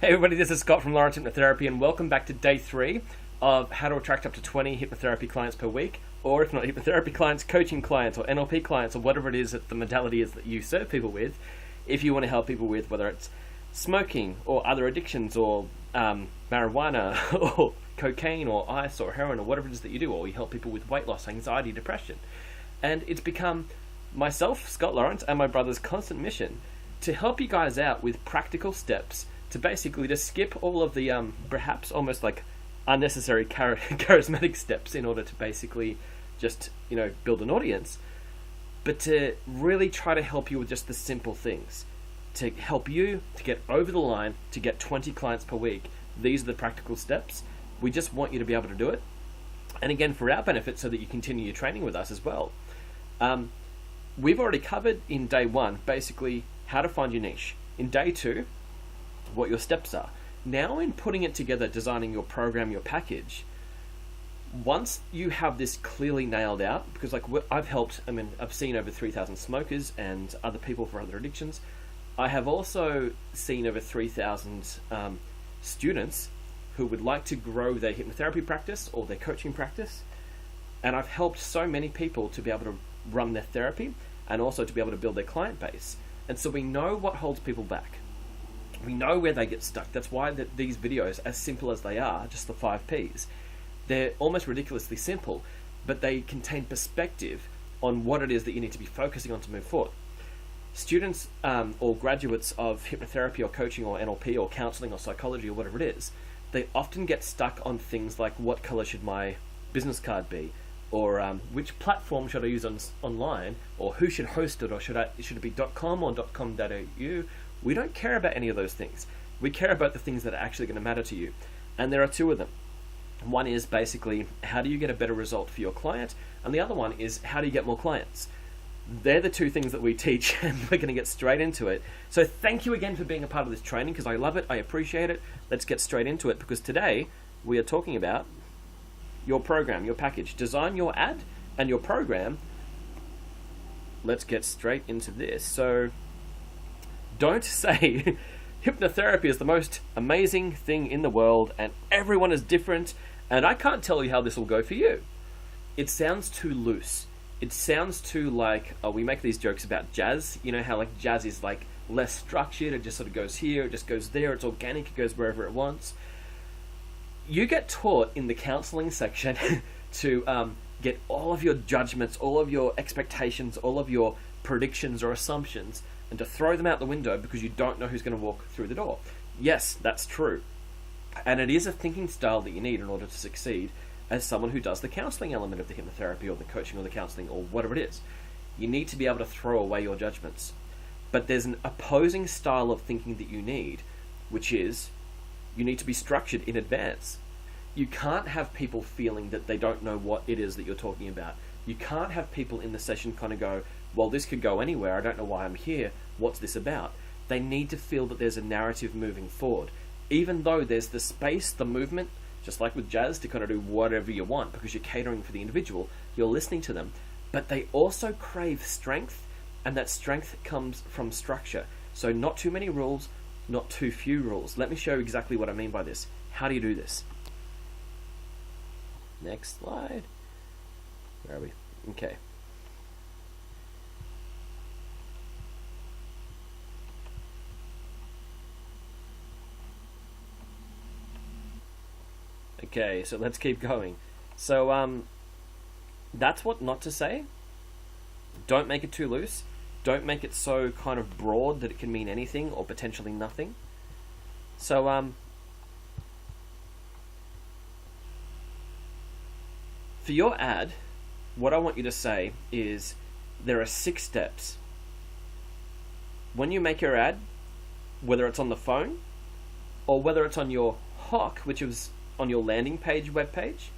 Hey everybody, this is Scott from Lawrence Hypnotherapy, and welcome back to day 3 of how to attract up to 20 hypnotherapy clients per week, or if not hypnotherapy clients, coaching clients, or NLP clients, or whatever it is that the modality is that you serve people with. If you want to help people with whether it's smoking or other addictions, or marijuana, or cocaine, or ice, or heroin, or whatever it is that you do, or you help people with weight loss, anxiety, depression. And it's become myself, Scott Lawrence, and my brother's constant mission to help you guys out with practical steps to basically just skip all of the perhaps almost like unnecessary charismatic steps in order to basically just build an audience, but to really try to help you with just the simple things to help you to get over the line to get 20 clients per week. These are the practical steps. We just want you to be able to do it, and again, for our benefit, so that you continue your training with us as well. We've already covered in day 1 basically how to find your niche. In day 2, what your steps are. Now, in putting it together, designing your program, your package, once you have this clearly nailed out, because I've seen over 3,000 smokers and other people for other addictions. I have also seen over 3,000 students who would like to grow their hypnotherapy practice or their coaching practice, and I've helped so many people to be able to run their therapy and also to be able to build their client base. And so we know what holds people back. We know where they get stuck. That's why these videos, as simple as they are, just the 5 Ps, they're almost ridiculously simple, but they contain perspective on what it is that you need to be focusing on to move forward. Students or graduates of hypnotherapy or coaching or NLP or counseling or psychology or whatever it is, they often get stuck on things like, what color should my business card be? Or which platform should I use online? Or who should host it? Or should it be .com or .com.au? We don't care about any of those things. We care about the things that are actually going to matter to you. And there are 2 of them. One is basically, how do you get a better result for your client? And the other one is, how do you get more clients? They're the 2 things that we teach, and we're going to get straight into it. So thank you again for being a part of this training, because I love it, I appreciate it. Let's get straight into it, because today we are talking about your program, your package. Design your ad and your program. Let's get straight into this. So don't say hypnotherapy is the most amazing thing in the world and everyone is different and I can't tell you how this will go for you. It sounds too loose. It sounds too like, we make these jokes about jazz. You know how like jazz is like less structured. It just sort of goes here, it just goes there. It's organic, it goes wherever it wants. You get taught in the counseling section to get all of your judgments, all of your expectations, all of your predictions or assumptions, and to throw them out the window because you don't know who's going to walk through the door. Yes, that's true. And it is a thinking style that you need in order to succeed as someone who does the counseling element of the hypnotherapy or the coaching or the counseling or whatever it is. You need to be able to throw away your judgments. But there's an opposing style of thinking that you need, which is you need to be structured in advance. You can't have people feeling that they don't know what it is that you're talking about. You can't have people in the session kind of go, well, this could go anywhere. I don't know why I'm here. What's this about? They need to feel that there's a narrative moving forward. Even though there's the space, the movement, just like with jazz, to kind of do whatever you want because you're catering for the individual, you're listening to them. But they also crave strength, and that strength comes from structure. So not too many rules, not too few rules. Let me show you exactly what I mean by this. How do you do this? Next slide. Where are we? Okay. Okay, so let's keep going. So, that's what not to say. Don't make it too loose. Don't make it so kind of broad that it can mean anything or potentially nothing. So, for your ad, what I want you to say is there are 6 steps. When you make your ad, whether it's on the phone or whether it's on your HOC, which is on your landing page webpage,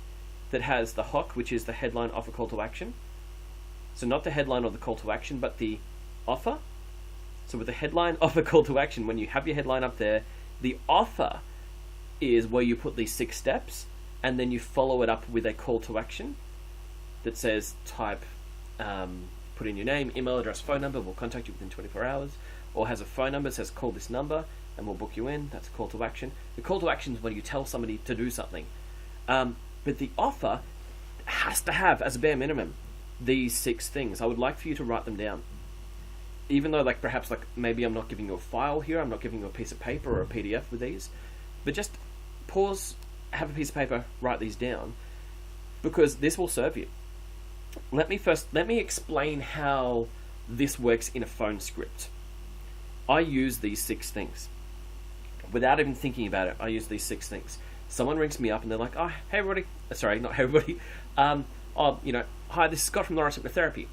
that has the HOC, which is the headline, offer, call to action. So not the headline or the call to action, but the offer. So with the headline, offer, call to action, when you have your headline up there, the offer is where you put these 6 steps, and then you follow it up with a call to action that says type, put in your name, email address, phone number, we'll contact you within 24 hours, or has a phone number that says call this number, and we'll book you in. That's a call to action. The call to action is when you tell somebody to do something. But the offer has to have, as a bare minimum, these 6 things. I would like for you to write them down. Even though, perhaps, maybe I'm not giving you a file here, I'm not giving you a piece of paper or a PDF with these, but just pause, have a piece of paper, write these down, because this will serve you. Let me explain how this works in a phone script. I use these 6 things. Without even thinking about it, I use these 6 things. Someone rings me up and they're like, "Oh, hey everybody." Sorry, not hey everybody. Hi, this is Scott from Lawrence Hypnotherapy.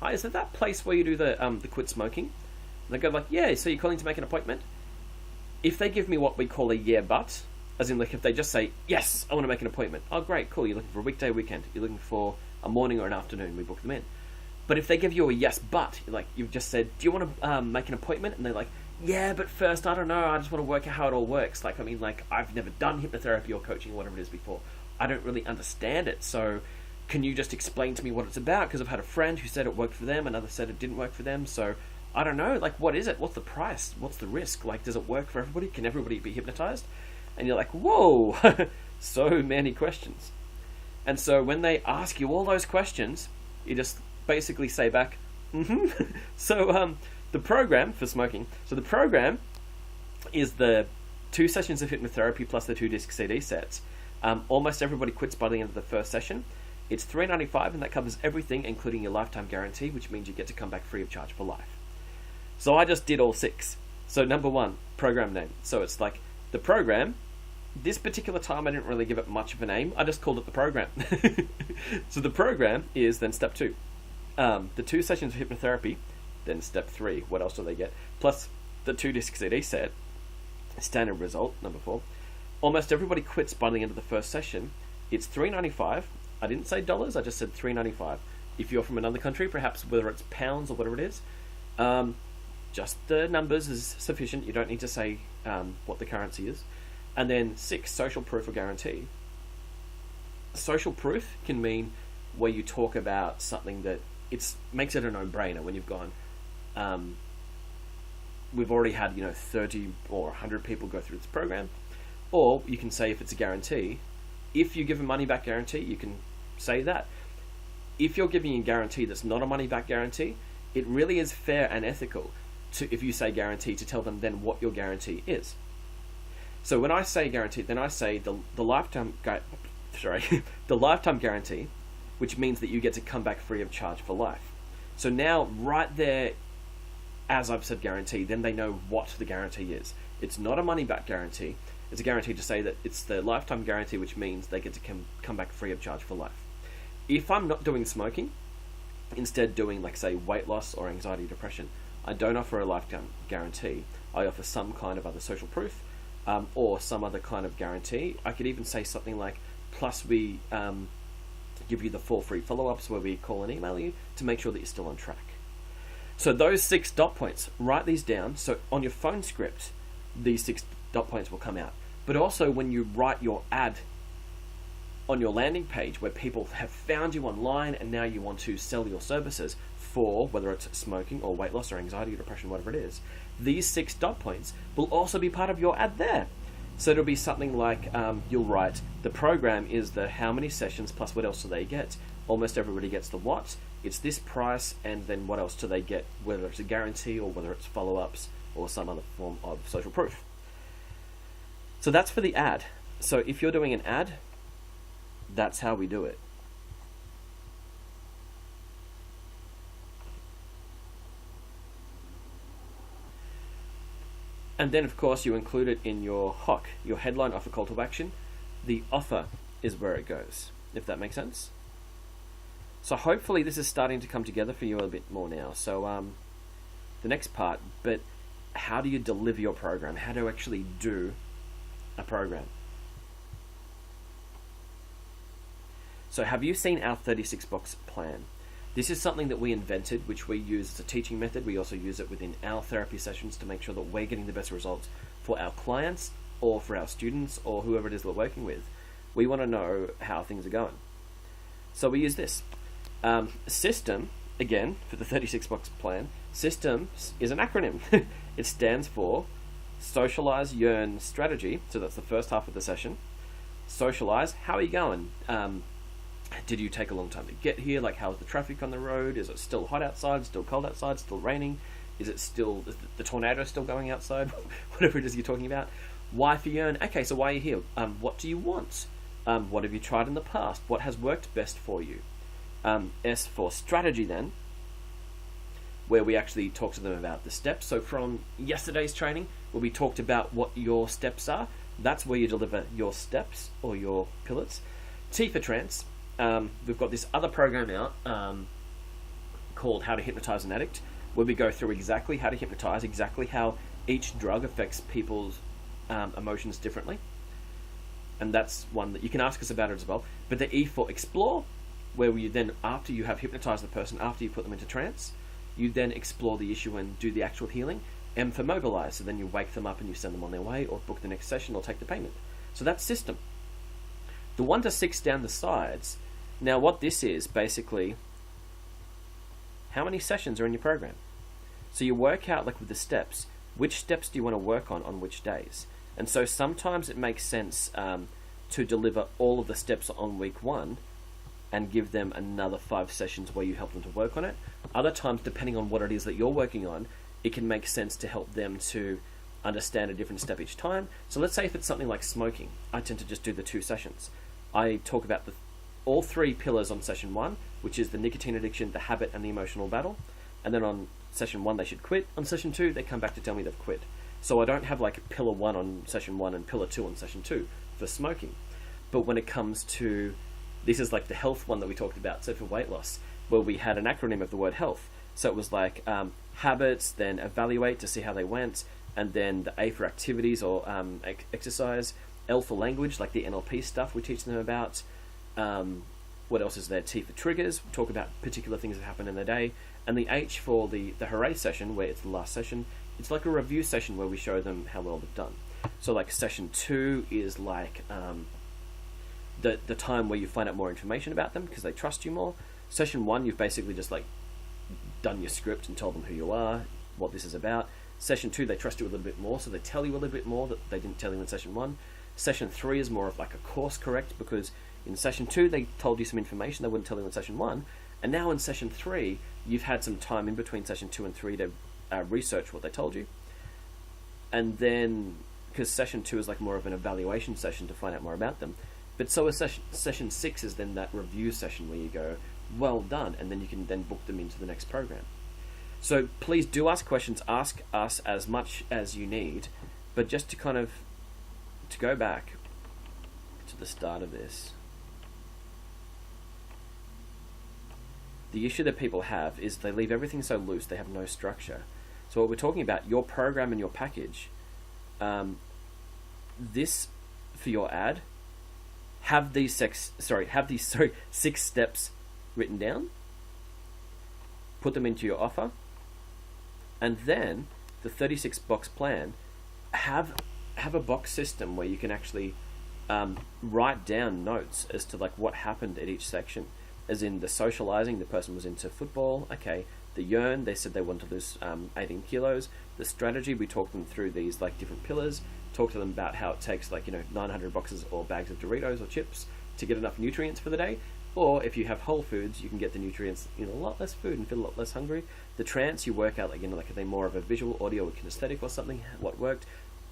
Hi, is it that place where you do the quit smoking? And they go yeah, so you're calling to make an appointment? If they give me what we call a yeah but, as in if they just say, "Yes, I want to make an appointment." Oh, great, cool. You're looking for a weekday, weekend. You're looking for a morning or an afternoon. We book them in. But if they give you a yes but, you've just said, "Do you want to make an appointment?" And they're like, "Yeah, but first, I don't know. I just want to work out how it all works. I've never done hypnotherapy or coaching or whatever it is before. I don't really understand it. So can you just explain to me what it's about? Because I've had a friend who said it worked for them, another said it didn't work for them. So I don't know. What is it? What's the price? What's the risk? Does it work for everybody? Can everybody be hypnotized?" And you're like, whoa, so many questions. And so when they ask you all those questions, you just basically say back, So the program for smoking. So the program is the 2 sessions of hypnotherapy plus the 2 disc CD sets. Almost everybody quits by the end of the first session. It's $395, and that covers everything, including your lifetime guarantee, which means you get to come back free of charge for life. So I just did all 6. So number 1, program name. So it's the program. This particular time I didn't really give it much of a name. I just called it the program. So the program is then step 2. The 2 sessions of hypnotherapy, then step 3. What else do they get? Plus the 2 disc CD set. Standard result, number 4. Almost everybody quits by the end of the first session. It's $395. I didn't say dollars, I just said $395. If you're from another country, perhaps whether it's pounds or whatever it is, just the numbers is sufficient. You don't need to say what the currency is. And then 6, social proof or guarantee. Social proof can mean where you talk about something that makes it a no-brainer when you've gone, we've already had 30 or 100 people go through this program. Or you can say, if it's a guarantee, if you give a money-back guarantee, you can say that. If you're giving a guarantee that's not a money-back guarantee, it really is fair and ethical if you say guarantee, to tell them then what your guarantee is. So when I say guarantee, then I say the lifetime the lifetime guarantee, which means that you get to come back free of charge for life. So now, right there, as I've said guarantee, then they know what the guarantee is. It's not a money-back guarantee. It's a guarantee to say that it's the lifetime guarantee, which means they get to come back free of charge for life. If I'm not doing smoking, instead doing, say, weight loss or anxiety, depression, I don't offer a lifetime guarantee. I offer some kind of other social proof, or some other kind of guarantee. I could even say something like, plus we give you the 4 free follow-ups where we call and email you to make sure that you're still on track. So those 6 dot points, write these down. So on your phone script, these 6 dot points will come out. But also when you write your ad on your landing page where people have found you online and now you want to sell your services for, whether it's smoking or weight loss or anxiety or depression, whatever it is, these 6 dot points will also be part of your ad there. So it'll be something like, you'll write, the program is the how many sessions plus what else do they get. Almost everybody gets the what. It's this price, and then what else do they get, whether it's a guarantee or whether it's follow-ups or some other form of social proof. So that's for the ad. So if you're doing an ad, that's how we do it. And then, of course, you include it in your HOC, your headline offer call to action. The offer is where it goes, if that makes sense. So hopefully this is starting to come together for you a bit more now. So the next part, but how do you deliver your program? How do you actually do a program? So have you seen our 36-box plan? This is something that we invented, which we use as a teaching method. We also use it within our therapy sessions to make sure that we're getting the best results for our clients or for our students or whoever it is we're working with. We want to know how things are going. So we use this. System, again, for the 36-box plan, SYSTEMS is an acronym. It stands for Socialize, yearn, strategy. So that's the first half of the session. Socialize, how are you going? Did you take a long time to get here? Like, how's the traffic on the road? Is it still hot outside? Still cold outside? Still raining? Is the tornado still going outside? Whatever it is you're talking about. Why for yearn? Okay, so why are you here? What do you want? What have you tried in the past? What has worked best for you? S for strategy then, where we actually talk to them about the steps. So from yesterday's training, where we talked about what your steps are, that's where you deliver your steps or your pillars. T for trance. We've got this other program out called How to Hypnotize an Addict, where we go through exactly how to hypnotize, exactly how each drug affects people's emotions differently. And that's one that you can ask us about it as well. But the E for explore, where you then, after you have hypnotized the person, after you put them into trance, you then explore the issue and do the actual healing. M for mobilize, so then you wake them up and you send them on their way, or book the next session, or take the payment. So that's system. The 1 to 6 down the sides. Now what this is, basically, how many sessions are in your program? So you work out, like with the steps, which steps do you want to work on which days? And so sometimes it makes sense to deliver all of the steps on week 1 and give them another 5 sessions where you help them to work on it. Other times, depending on what it is that you're working on, it can make sense to help them to understand a different step each time. So let's say if it's something like smoking, I tend to just do the 2 sessions. I talk about all 3 pillars on session 1, which is the nicotine addiction, the habit, and the emotional battle. And then on session 1, they should quit. On session 2, they come back to tell me they've quit. So I don't have like pillar 1 on session 1 and pillar 2 on session 2 for smoking. But when it comes to, this is like the health one that we talked about, so for weight loss, where we had an acronym of the word health. So it was like habits, then evaluate to see how they went, and then the A for activities or exercise, L for language, like the NLP stuff we teach them about. What else is there? T for triggers, we talk about particular things that happen in the day. And the H for the hooray session, where it's the last session, it's like a review session where we show them how well they've done. So like session 2 is like the time where you find out more information about them because they trust you more. Session 1, you've basically just like done your script and told them who you are, what this is about. Session 2, they trust you a little bit more, so they tell you a little bit more that they didn't tell you in session 1. Session 3 is more of like a course correct, because in session 2 they told you some information they wouldn't tell you in session 1, and now in session 3 you've had some time in between session 2 and 3 to research what they told you. And then, because session 2 is like more of an evaluation session to find out more about them, but so is session 6 is then that review session where you go, well done, and then you can then book them into the next program. So please do ask questions, ask us as much as you need, but just to kind of, to go back to the start of this, the issue that people have is they leave everything so loose, they have no structure. So what we're talking about, your program and your package, this for your ad, have these 6 steps written down, put them into your offer, and then the 36 box plan, have a box system where you can actually write down notes as to like what happened at each section. As in the socializing, the person was into football. Okay, the yearn, they said they wanted to lose 18 kilos. The strategy, we talked them through these like different pillars. Talk to them about how it takes 900 boxes or bags of Doritos or chips to get enough nutrients for the day. Or if you have whole foods, you can get the nutrients in a lot less food and feel a lot less hungry. The trance, you work out are they more of a visual, audio, or kinesthetic or something? What worked?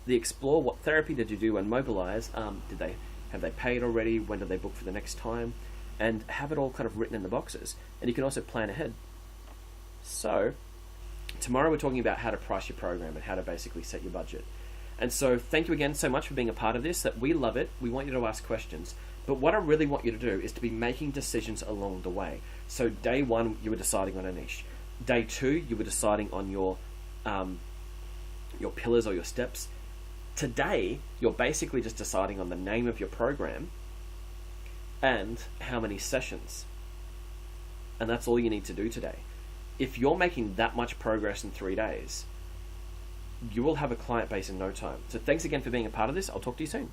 The explore, what therapy did you do? And mobilize, have they paid already? When did they book for the next time? And have it all kind of written in the boxes. And you can also plan ahead. So tomorrow we're talking about how to price your program and how to basically set your budget. And so thank you again so much for being a part of this. That we love it. We want you to ask questions. But what I really want you to do is to be making decisions along the way. So day 1, you were deciding on a niche. Day 2, you were deciding on your pillars or your steps. Today, you're basically just deciding on the name of your program and how many sessions. And that's all you need to do today. If you're making that much progress in 3 days, you will have a client base in no time. So thanks again for being a part of this. I'll talk to you soon.